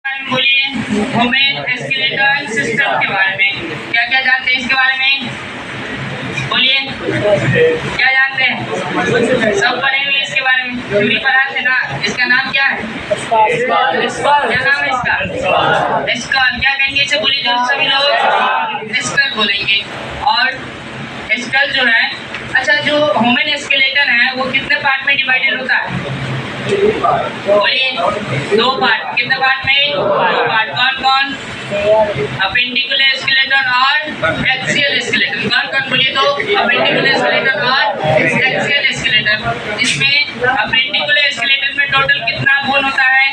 बोलिए human skeletal system के बारे में क्या क्या जानते हैं इसके बारे में? बोलिए क्या जानते हैं? सब पढ़े हुए इसके बारे में, थ्योरी पढ़ा थे ना। इसका नाम क्या है? क्या नाम है इसका? स्कल। क्या कहेंगे इसे? बोलिए जो सभी लोग स्कल बोलेंगे। और स्कल जो है, अच्छा जो ह्यूमन एस्केलेटन है वो कितने पार्ट में डिवाइडेड होता है? बोलिए दो पार्ट। कितने पार्ट में? दो पार्ट। कौन कौन? अपेंडिकुलर स्केलेटन और एक्सियल स्केलेटन। कौन कौन? बोलिए तो अपेंडिकुलर स्केलेटन और एक्सियल स्केलेटन। इसमें अपेंडिकुलर स्केलेटन में टोटल कितना बोन होता है?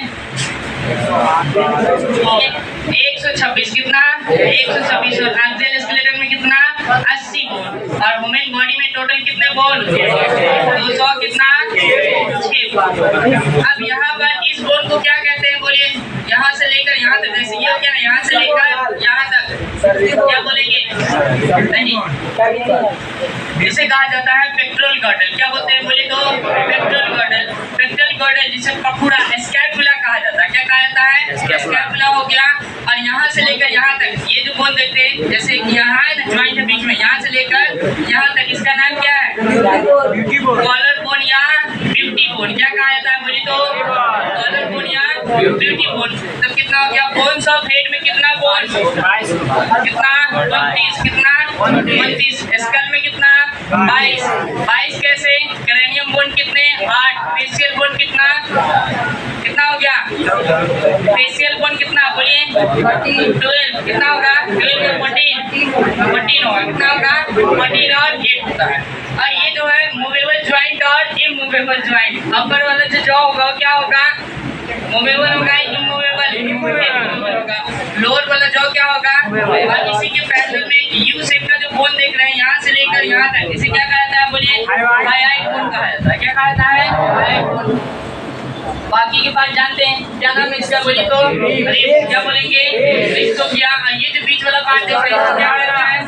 126। कितना? 126। और एक्सियल स्केलेटन में कितना? 80 बोन। और ह्यूमन बॉडी में टोटल कितने बोन? 200 कितना? 6। अब यहाँ पर इस बोन को क्या कहते हैं? बोलिए यहाँ से लेकर यहाँ तक, जैसे ये हो गया ना, यहाँ से लेकर यहाँ तक, क्या बोलेंगे? नहीं, इसे कहा जाता है पेक्टोरल गर्डल। क्या बोलते हैं? बोलिए तो पेक्टोरल गर्डल। पेक्टोरल गर्डल जिसे पखुड़ा स्कैपुला कहा जाता है। क्या कहा जाता है? स्कैपुला हो गया। और यहाँ से लेकर यहाँ तक ये जो बोन देखते हैं, जैसे यहाँ है ना ज्वाइंट है बीच में, यहाँ से लेकर यहाँ तक, इसका नाम क्या है? कॉलर बोन या ब्यूटी बोन। क्या कहा जाता है? बोलिए तो कॉलर बोन या ब्यूटी बोन। तो कितना हो गया? बोन्स ऑफ हेड में कितना बोन? कितना? 29। कितना? 29। स्कल में कितना? 22। 22 कैसे? क्रेनियम बोन कितने? 8। फेशियल बोन कितना? कितना हो गया? फेशियल बोन कितना? बोलिए 12। कितना होगा? 12 या 14 होगा। कितना होगा? 14 और 8 होता है। और ये जो है मूवेबल ज्वाइंट और इमूवेबल ज्वाइंट। अपर वाला जो जॉ होगा वो क्या होगा? मूवेबल होगा, इमूवेबल होगा। लोअर वाला जॉ क्या होगा? और इसी के पैरेलल में यू शेप का जो बोन देख रहे हैं, यहाँ से लेकर यहाँ तक, इसे क्या कहा जाता है? बोलिए हाईलाइट बोन कहा जाता है। क्या कहा जाता है? Highlight bone. बाकी के पास जानते हैं क्या नाम है इसका? बोलिए तो रिब्स। क्या बोलेंगे? रिब्स हो गया। ये जो बीच वाला पार्ट देख रहे हैं क्या कहता है?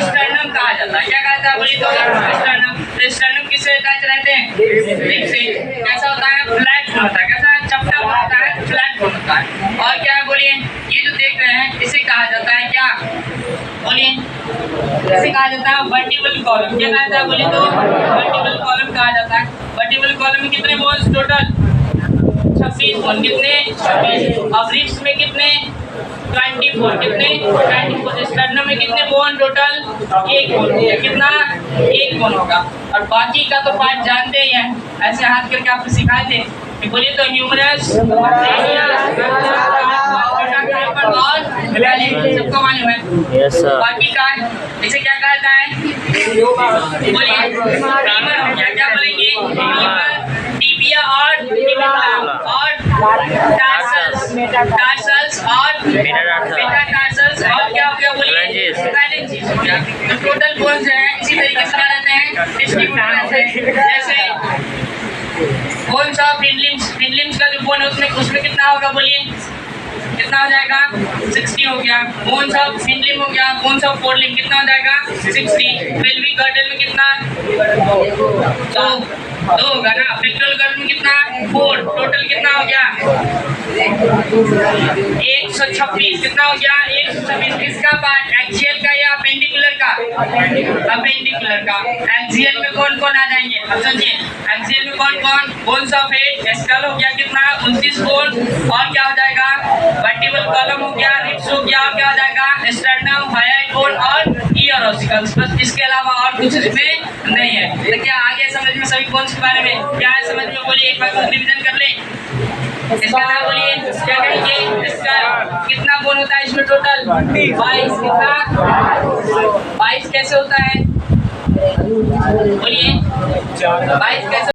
स्टर्नम कहा जाता है। क्या कहता है? बोलिए तो स्टर्नम। तो स्टर्नम किससे अटैच रहते हैं? रिब्स से। कैसा होता है? फ्लैट बोन होता है। कैसा? चपटा बोन होता है, फ्लैट बोन होता है। और क्या है? बोलिए ये जो देख रहे हैं इसे कहा जाता है क्या? बोलिए इसे कहा जाता है वर्टिबल कॉलम। क्या कहा जाता है? बोलिए तो वर्टिबल कॉलम कहा जाता है। वर्टिबल कॉलम में कितने बोन्स टोटल? 26 बोन। कितने? 26। और रिब्स में कितने? 24। कितने? 24। स्टर्नम में कितने बोन टोटल? 1 बोन हो गया। कितना? 1 बोन होगा। और बाकी का तो पार्ट जानते ही हैं, ऐसे हाथ करके आपको सिखाए थे। बोलिए तो ह्यूमरस, सबको मालूम है। बाकी का इसे क्या कहता है? बोलिए फीमर हो गया। क्या बोलेंगे? फीमर, टिबिया और टिबिकुलम और टार्सल्स और मेटाटार्सल्स और क्या हो गया? बोलिए फैलेंजेस हो गया। तो टोटल बोन्स जो है इसी तरीके से क्या रहते हैं? डिस्ट्रीब्यूट रहते हैं। जैसे बोन्स ऑफ हिंडलिम्स का जो बोन है उसमें कितना होगा? बोलिए कितना हो जाएगा? 60 हो गया। बोन्स ऑफ हिंडलिम हो गया। बोन्स ऑफ फोरलिम कितना हो जाएगा? 60। पेल्विक गर्डल में कितना? 2 होगा ना। पेक्टोरल गर्डल में कितना? 4। टोटल कितना हो गया? 126। कितना हो गया? 126। किसका पार्ट? एक्सियल का या अपेंडिकुलर का? अपेंडिकुलर का। एक्सियल में कौन कौन आ जाएंगे? अब समझिए एक्सियल में कौन कौन? Bones of head. स्कल हो गया कितना? 29 बोन। और क्या हो जाएगा? वर्टिबल कॉलम हो गया, रिब्स हो गया, और क्या हो जाएगा? स्टर्नम, हाईलाइट बोन और ईयर ऑसिकल्स। बस इसके अलावा और कुछ इसमें नहीं है। तो क्या आगे समझ में सभी बोन्स के बारे में क्या है समझ में? बोलिए एक बार रिवीजन कर लें। इसका नाम बोलिए क्या कहेंगे? इसका कितना बोन होता है इसमें टोटल? 22। कितना? 22 कैसे होता है? बोलिए 22 कैसे?